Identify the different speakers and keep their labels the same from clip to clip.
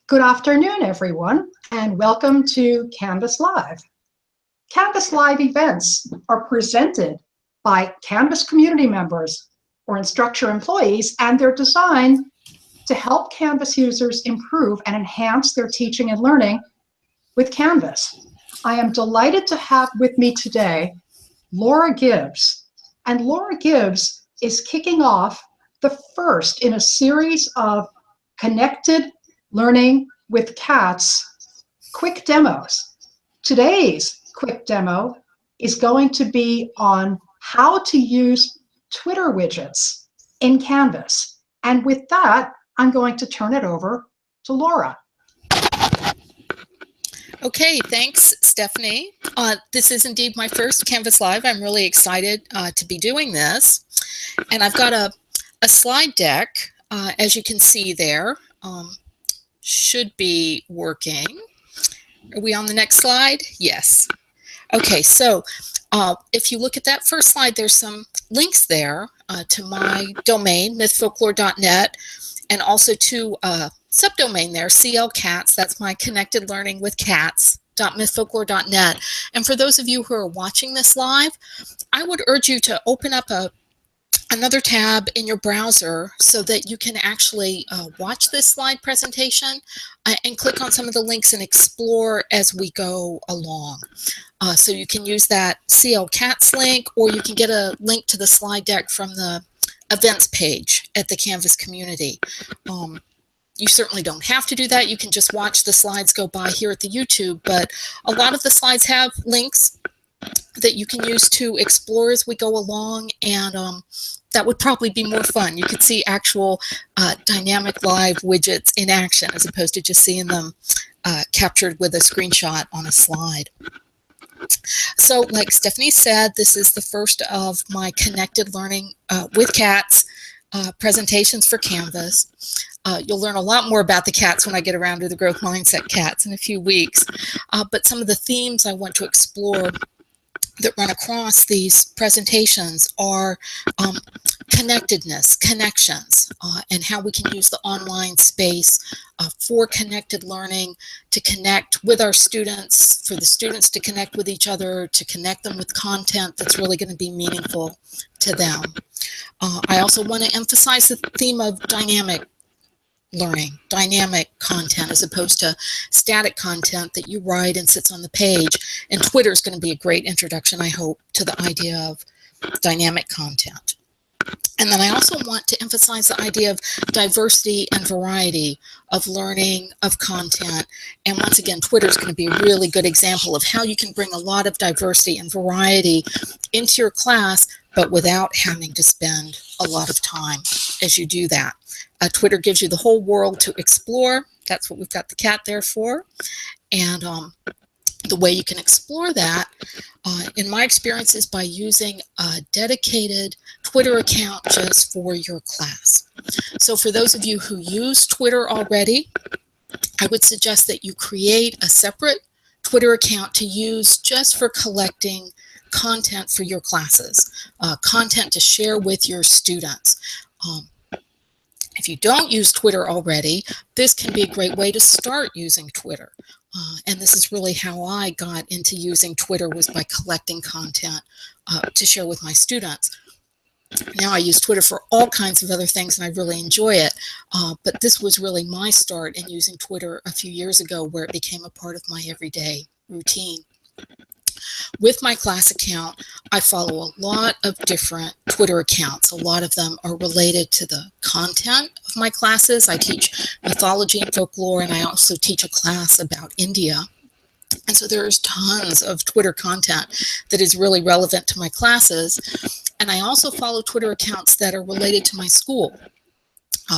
Speaker 1: Good afternoon, everyone, and welcome to Canvas Live. Canvas Live events are presented by Canvas community members or Instructure employees, and they're designed to help Canvas users improve and enhance their teaching and learning with Canvas. I am delighted to have with me today Laura Gibbs, and Laura Gibbs is kicking off the first in a series of connected learning with cats quick demos. Today's quick demo is going to be on how to use Twitter widgets in Canvas. And with that, I'm going to turn it over to Laura.
Speaker 2: Okay, thanks, Stephanie. This is indeed my first Canvas Live. I'm really excited to be doing this. And I've got a slide deck, as you can see there. Should be working. Are we on the next slide? Yes. Okay, so if you look at that first slide, there's some links there to my domain, mythfolklore.net, and also to subdomain there, CLCats. That's my connected learning with cats.mythfolklore.net. And for those of you who are watching this live, I would urge you to open up another tab in your browser so that you can actually watch this slide presentation and click on some of the links and explore as we go along. So you can use that CLCats link, or you can get a link to the slide deck from the events page at the Canvas community. You certainly don't have to do that. You can just watch the slides go by here at the YouTube, but a lot of the slides have links that you can use to explore as we go along, and that would probably be more fun. You could see actual dynamic live widgets in action as opposed to just seeing them captured with a screenshot on a slide. So like Stephanie said, this is the first of my connected learning with cats presentations for Canvas. You'll learn a lot more about the cats when I get around to the growth mindset cats in a few weeks. But some of the themes I want to explore that run across these presentations are connectedness, connections, and how we can use the online space for connected learning to connect with our students, for the students to connect with each other, to connect them with content that's really going to be meaningful to them. I also want to emphasize the theme of dynamic learning, dynamic content, as opposed to static content that you write and sits on the page. And Twitter is going to be a great introduction, I hope, to the idea of dynamic content. And then I also want to emphasize the idea of diversity and variety of learning, of content. And once again, Twitter is going to be a really good example of how you can bring a lot of diversity and variety into your class, but without having to spend a lot of time as you do that. Twitter gives you the whole world to explore. That's what we've got the cat there for. And the way you can explore that, in my experience, is by using a dedicated Twitter account just for your class. So for those of you who use Twitter already, I would suggest that you create a separate Twitter account to use just for collecting content for your classes, content to share with your students. If you don't use Twitter already, this can be a great way to start using Twitter. And this is really how I got into using Twitter, was by collecting content to share with my students. Now I use Twitter for all kinds of other things, and I really enjoy it. But this was really my start in using Twitter a few years ago, where it became a part of my everyday routine. With my class account, I follow a lot of different Twitter accounts. A lot of them are related to the content of my classes. I teach mythology and folklore, and I also teach a class about India. And so there's tons of Twitter content that is really relevant to my classes. And I also follow Twitter accounts that are related to my school,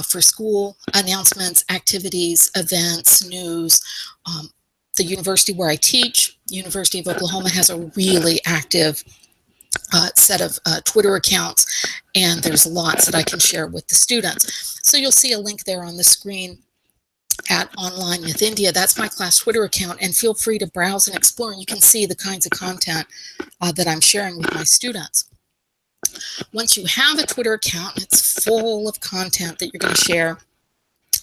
Speaker 2: for school announcements, activities, events, news. The university where I teach, University of Oklahoma, has a really active set of Twitter accounts, and there's lots that I can share with the students. So you'll see a link there on the screen at Online with India. That's my class Twitter account, and feel free to browse and explore, and you can see the kinds of content that I'm sharing with my students. Once you have a Twitter account, it's full of content that you're going to share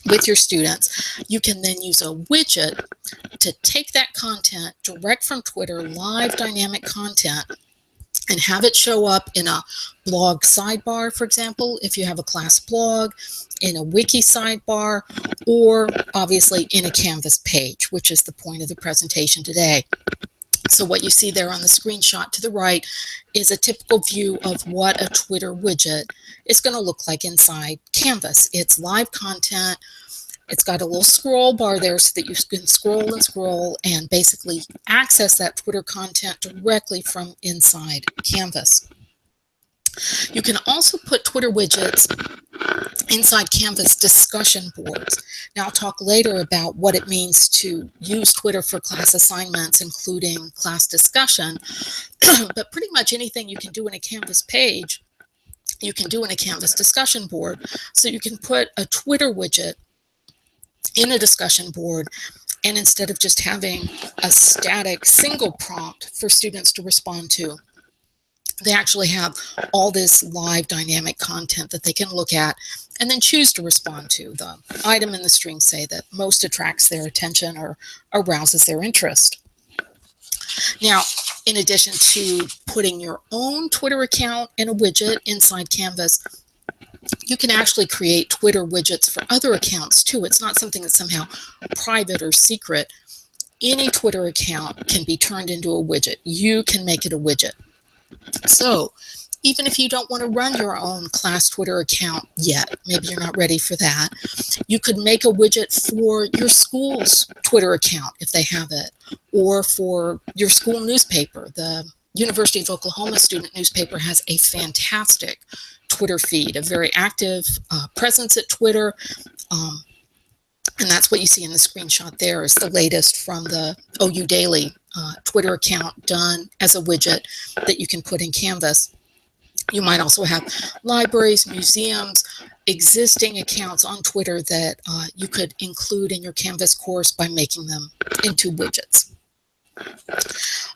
Speaker 2: with your students, you can then use a widget to take that content direct from Twitter, live dynamic content, and have it show up in a blog sidebar, for example, if you have a class blog, in a wiki sidebar, or obviously in a Canvas page, which is the point of the presentation today. So what you see there on the screenshot to the right is a typical view of what a Twitter widget is going to look like inside Canvas. It's live content. It's got a little scroll bar there so that you can scroll and scroll and basically access that Twitter content directly from inside Canvas. You can also put Twitter widgets inside Canvas discussion boards. Now, I'll talk later about what it means to use Twitter for class assignments, including class discussion, but pretty much anything you can do in a Canvas page, you can do in a Canvas discussion board. So you can put a Twitter widget in a discussion board, and instead of just having a static single prompt for students to respond to, they actually have all this live dynamic content that they can look at and then choose to respond to. The item in the string, say, that most attracts their attention or arouses their interest. Now, in addition to putting your own Twitter account in a widget inside Canvas, you can actually create Twitter widgets for other accounts too. It's not something that's somehow private or secret. Any Twitter account can be turned into a widget. You can make it a widget. So even if you don't want to run your own class Twitter account yet, maybe you're not ready for that, you could make a widget for your school's Twitter account if they have it, or for your school newspaper. The University of Oklahoma student newspaper has a fantastic Twitter feed, a very active presence at Twitter. And that's what you see in the screenshot there is the latest from the OU Daily Twitter account done as a widget that you can put in Canvas. You might also have libraries, museums, existing accounts on Twitter that you could include in your Canvas course by making them into widgets.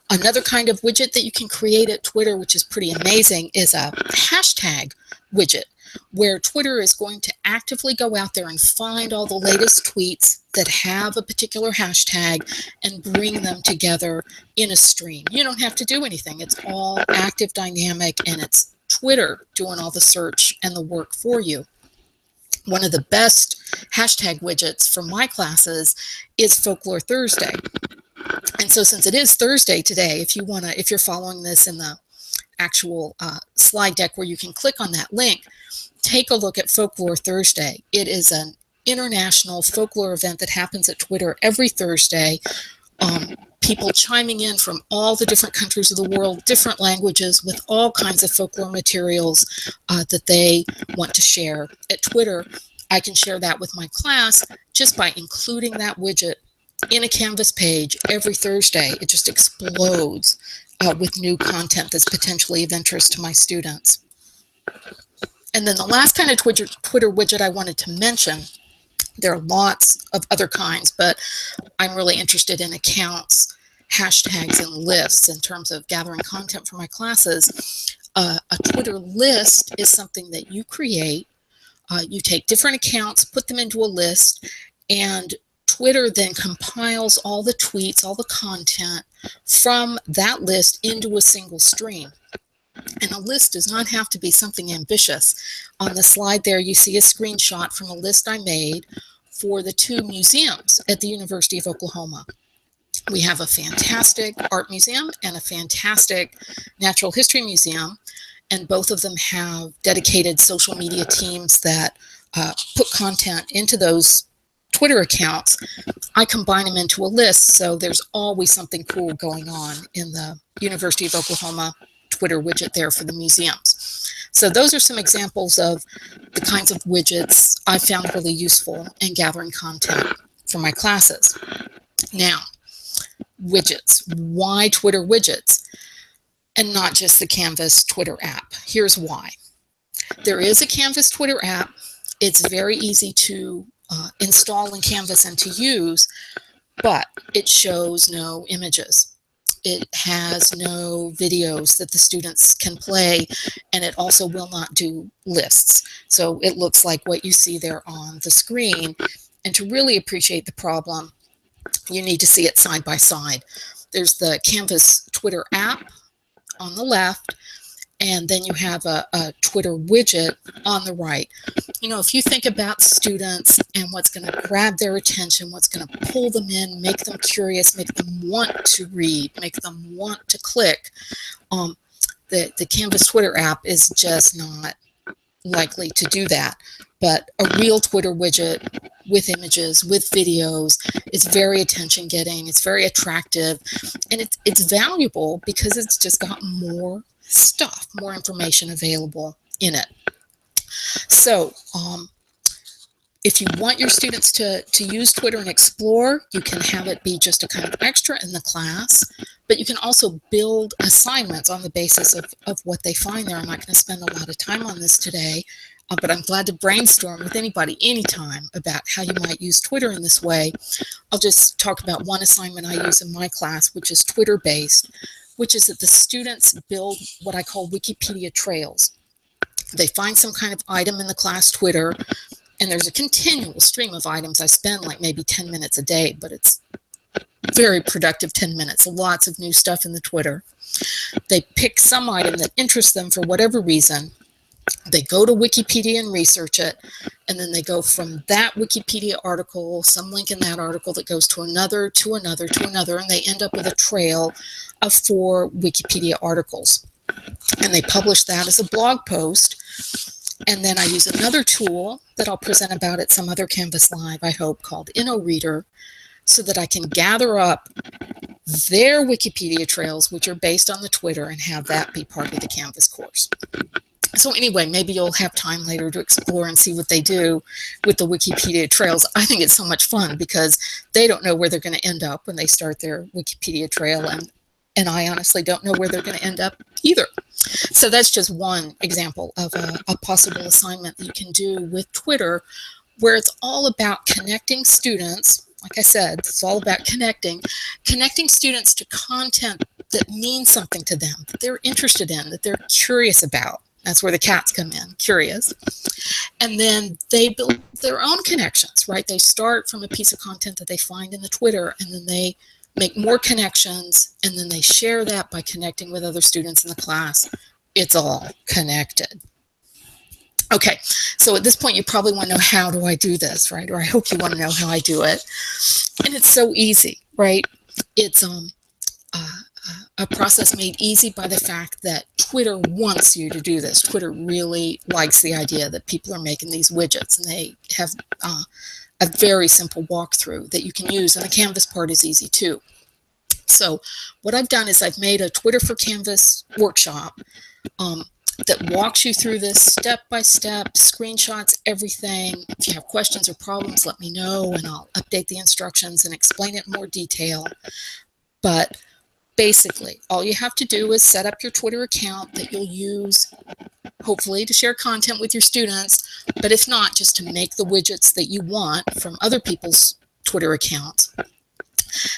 Speaker 2: Another kind of widget that you can create at Twitter, which is pretty amazing, is a hashtag widget, where Twitter is going to actively go out there and find all the latest tweets that have a particular hashtag and bring them together in a stream. You don't have to do anything. It's all active, dynamic, and it's Twitter doing all the search and the work for you. One of the best hashtag widgets for my classes is Folklore Thursday. And so since it is Thursday today, if you're following this in the actual slide deck where you can click on that link, take a look at Folklore Thursday. It is an international folklore event that happens at Twitter every Thursday. People chiming in from all the different countries of the world, different languages, with all kinds of folklore materials that they want to share at Twitter. I can share that with my class just by including that widget in a Canvas page every Thursday. It just explodes with new content that's potentially of interest to my students. And then the last kind of Twitter widget I wanted to mention, there are lots of other kinds, but I'm really interested in accounts, hashtags, and lists in terms of gathering content for my classes. A Twitter list is something that you create. You take different accounts, put them into a list, and Twitter then compiles all the tweets, all the content from that list into a single stream. And a list does not have to be something ambitious. On the slide there, you see a screenshot from a list I made for the two museums at the University of Oklahoma. We have a fantastic art museum and a fantastic natural history museum, and both of them have dedicated social media teams that put content into those Twitter accounts. I combine them into a list, so there's always something cool going on in the University of Oklahoma Twitter widget there for the museums. So those are some examples of the kinds of widgets I found really useful in gathering content for my classes. Now, widgets. Why Twitter widgets and not just the Canvas Twitter app? Here's why. There is a Canvas Twitter app. It's very easy to install in Canvas and to use, but it shows no images. It has no videos that the students can play, and it also will not do lists. So it looks like what you see there on the screen. And to really appreciate the problem, you need to see it side by side. There's the Canvas Twitter app on the left, and then you have a Twitter widget on the right. You know, if you think about students and what's going to grab their attention, what's going to pull them in, make them curious, make them want to read, make them want to click, the Canvas Twitter app is just not likely to do that. But a real Twitter widget with images, with videos, is very attention getting, it's very attractive, and it's valuable because it's just got more stuff, more information available in it. So if you want your students to use Twitter and explore, you can have it be just a kind of extra in the class, but you can also build assignments on the basis of what they find there. I'm not going to spend a lot of time on this today, but I'm glad to brainstorm with anybody anytime about how you might use Twitter in this way. I'll just talk about one assignment I use in my class, which is Twitter-based, which is that the students build what I call Wikipedia trails. They find some kind of item in the class Twitter, and there's a continual stream of items. I spend like maybe 10 minutes a day, but it's very productive 10 minutes. Lots of new stuff in the Twitter. They pick some item that interests them for whatever reason. They go to Wikipedia and research it, and then they go from that Wikipedia article, some link in that article that goes to another, to another, to another, and they end up with a trail of 4 Wikipedia articles. And they publish that as a blog post. And then I use another tool that I'll present about at some other Canvas Live, I hope, called InnoReader, so that I can gather up their Wikipedia trails, which are based on the Twitter, and have that be part of the Canvas course. So anyway, maybe you'll have time later to explore and see what they do with the Wikipedia trails. I think it's so much fun because they don't know where they're going to end up when they start their Wikipedia trail, and I honestly don't know where they're going to end up either. So that's just one example of a possible assignment that you can do with Twitter, where it's all about connecting students. Like I said, it's all about connecting students to content that means something to them, that they're interested in, that they're curious about. That's where the cats come in, curious. And then they build their own connections, right? They start from a piece of content that they find in the Twitter, and then they make more connections, and then they share that by connecting with other students in the class. It's all connected. Okay, so at this point, you probably want to know, how do I do this, right? Or I hope you want to know how I do it. And it's so easy, right? It's a process made easy by the fact that Twitter wants you to do this. Twitter really likes the idea that people are making these widgets, and they have a very simple walkthrough that you can use, and the Canvas part is easy too. So what I've done is I've made a Twitter for Canvas workshop that walks you through this step by step, screenshots everything. If you have questions or problems, let me know, and I'll update the instructions and explain it in more detail. But basically, all you have to do is set up your Twitter account that you'll use, hopefully, to share content with your students, but if not, just to make the widgets that you want from other people's Twitter accounts. And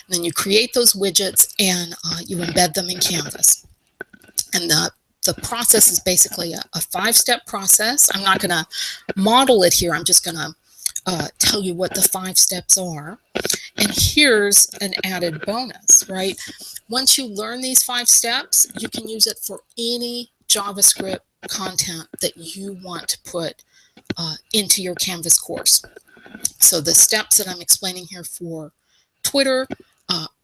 Speaker 2: then you create those widgets, and you embed them in Canvas. And the process is basically a 5-step process. I'm not going to model it here. I'm just going to tell you what the 5 steps are. And here's an added bonus, right? Once you learn these 5 steps, you can use it for any JavaScript content that you want to put into your Canvas course. So the steps that I'm explaining here for Twitter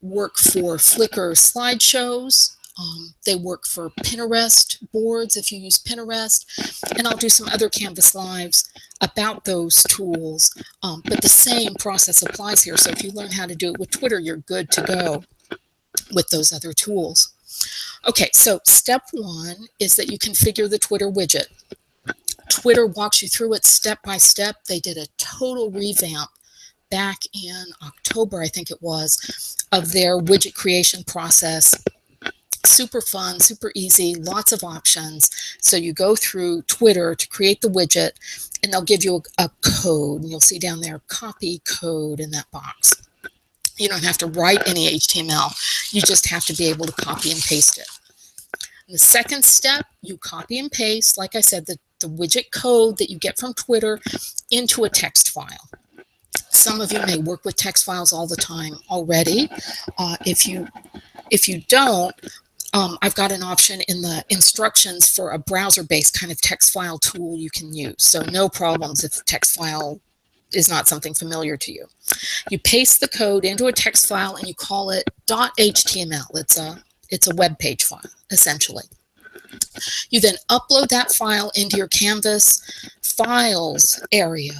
Speaker 2: work for Flickr slideshows. They work for Pinterest boards if you use Pinterest, and I'll do some other Canvas Lives about those tools, but the same process applies here. So if you learn how to do it with Twitter, you're good to go with those other tools. Okay, so step 1 is that you configure the Twitter widget. Twitter walks you through it step by step. They did a total revamp back in October, I think it was, of their widget creation process. Super fun, super easy, lots of options. So you go through Twitter to create the widget, and they'll give you a code, and you'll see down there, copy code in that box. You don't have to write any HTML. You just have to be able to copy and paste it. The second step, you copy and paste, like I said, the widget code that you get from Twitter into a text file. Some of you may work with text files all the time already. If you don't, I've got an option in the instructions for a browser-based kind of text file tool you can use. So no problems if the text file is not something familiar to you. You paste the code into a text file and you call it .html. It's a web page file, essentially. You then upload that file into your Canvas files area,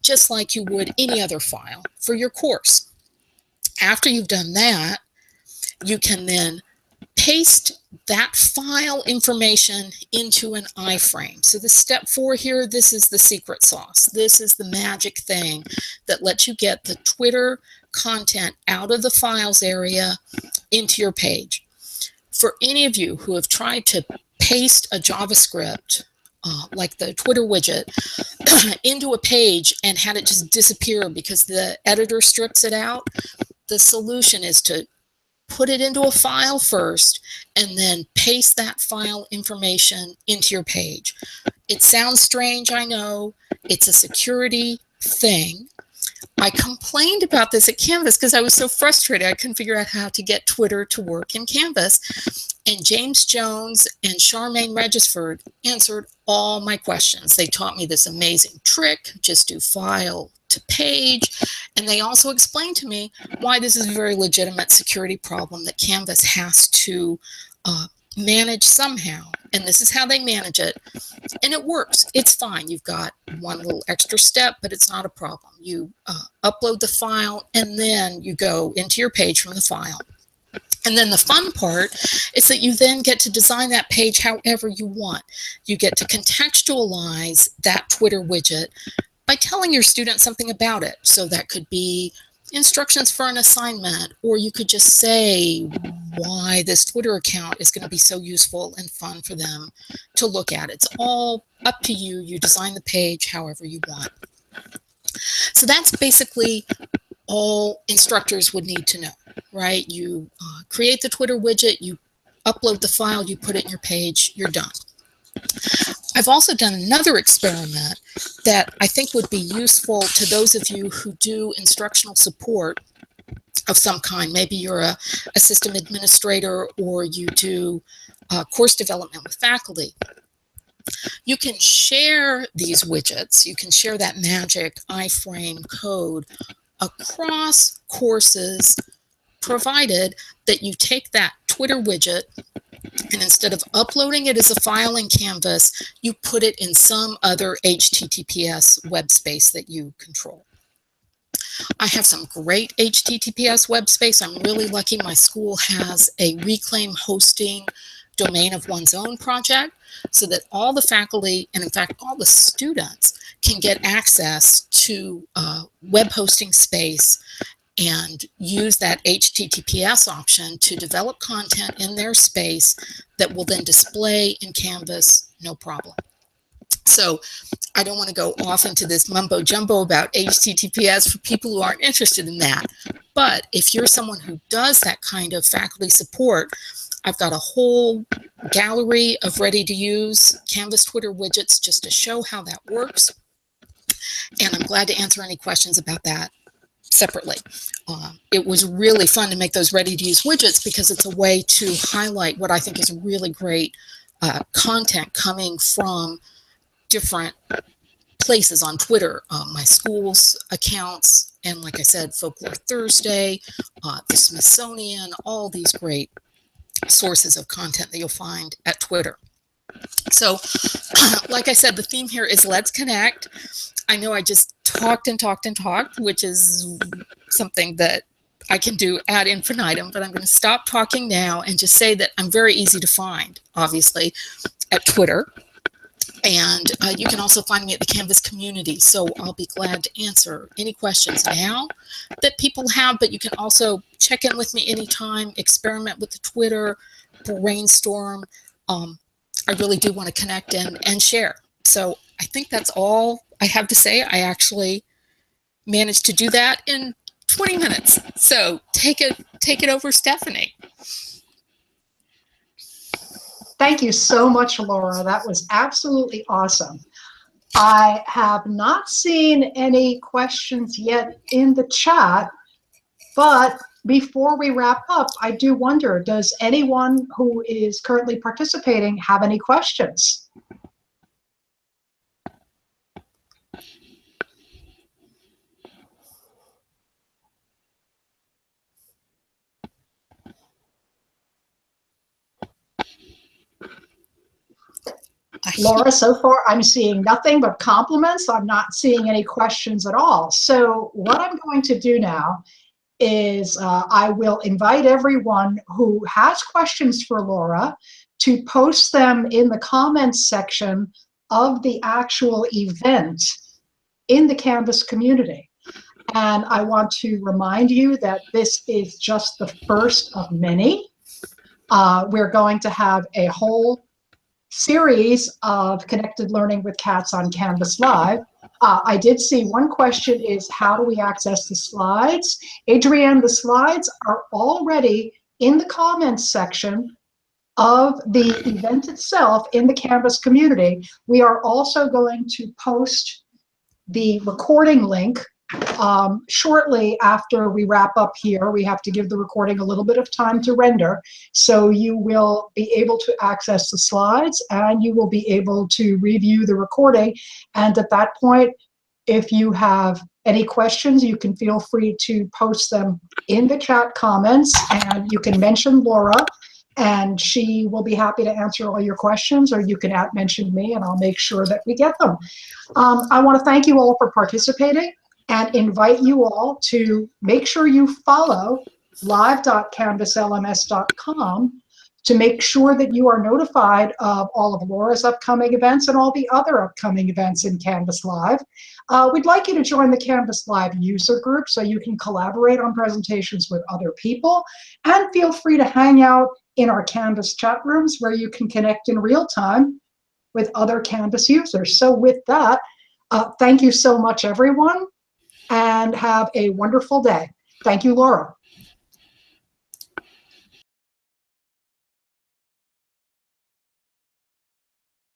Speaker 2: just like you would any other file for your course. After you've done that, you can then paste that file information into an iframe. So the step 4 here, this is the secret sauce. This is the magic thing that lets you get the Twitter content out of the files area into your page. For any of you who have tried to paste a JavaScript like the Twitter widget into a page and had it just disappear because the editor strips it out, the solution is to put it into a file first and then paste that file information into your page. It sounds strange, I know. It's a security thing. I complained about this at Canvas because I was so frustrated. I couldn't figure out how to get Twitter to work in Canvas. And James Jones and Charmaine Regisford answered all my questions. They taught me this amazing trick, just do file to page. And they also explained to me why this is a very legitimate security problem that Canvas has to manage somehow. And this is how they manage it. And it works. It's fine. You've got one little extra step, but it's not a problem. You upload the file and then you go into your page from the file. And then the fun part is that you then get to design that page however you want. You get to contextualize that Twitter widget by telling your students something about it. So that could be instructions for an assignment, or you could just say why this Twitter account is going to be so useful and fun for them to look at. It's all up to you. You design the page however you want. So that's basically all instructors would need to know, right? You create the Twitter widget, you upload the file, you put it in your page, you're done. I've also done another experiment that I think would be useful to those of you who do instructional support of some kind. Maybe you're a system administrator or you do course development with faculty. You can share these widgets. You can share that magic iframe code across courses, provided that you take that Twitter widget and instead of uploading it as a file in Canvas, you put it in some other HTTPS web space that you control. I have some great HTTPS web space. I'm really lucky my school has a reclaim hosting domain of one's own project so that all the faculty and in fact all the students can get access to web hosting space and use that HTTPS option to develop content in their space that will then display in Canvas, no problem. So I don't want to go off into this mumbo jumbo about HTTPS for people who aren't interested in that. But if you're someone who does that kind of faculty support, I've got a whole gallery of ready to use Canvas Twitter widgets just to show how that works. And I'm glad to answer any questions about that separately. It was really fun to make those ready-to-use widgets because it's a way to highlight what I think is really great content coming from different places on Twitter. My school's accounts, and like I said, Folklore Thursday, the Smithsonian, all these great sources of content that you'll find at Twitter. So, like I said, the theme here is let's connect. I know I just talked and talked and talked, which is something that I can do ad infinitum, but I'm going to stop talking now and just say that I'm very easy to find, obviously, at Twitter. And you can also find me at the Canvas community. So I'll be glad to answer any questions now that people have, but you can also check in with me anytime, experiment with the Twitter, brainstorm. I really do want to connect and share. So I think that's all I have to say. I actually managed to do that in 20 minutes. So take it over, Stephanie.
Speaker 1: Thank you so much, Laura. That was absolutely awesome. I have not seen any questions yet in the chat, but before we wrap up, I do wonder, does anyone who is currently participating have any questions? Laura, so far I'm seeing nothing but compliments. I'm not seeing any questions at all. So what I'm going to do now is I will invite everyone who has questions for Laura to post them in the comments section of the actual event in the Canvas community. And I want to remind you that this is just the first of many. We're going to have a whole series of connected learning with cats on Canvas Live. I did see one question is, how do we access the slides? Adrienne, the slides are already in the comments section of the event itself in the Canvas community. We are also going to post the recording link shortly after we wrap up here. We have to give the recording a little bit of time to render, so you will be able to access the slides and you will be able to review the recording. And at that point, if you have any questions, you can feel free to post them in the chat comments, and you can mention Laura and she will be happy to answer all your questions, or you can mention me and I'll make sure that we get them. I want to thank you all for participating and invite you all to make sure you follow live.canvaslms.com to make sure that you are notified of all of Laura's upcoming events and all the other upcoming events in Canvas Live. We'd like you to join the Canvas Live user group so you can collaborate on presentations with other people, and feel free to hang out in our Canvas chat rooms where you can connect in real time with other Canvas users. So with that, thank you so much, everyone, and have a wonderful day. Thank you, Laura.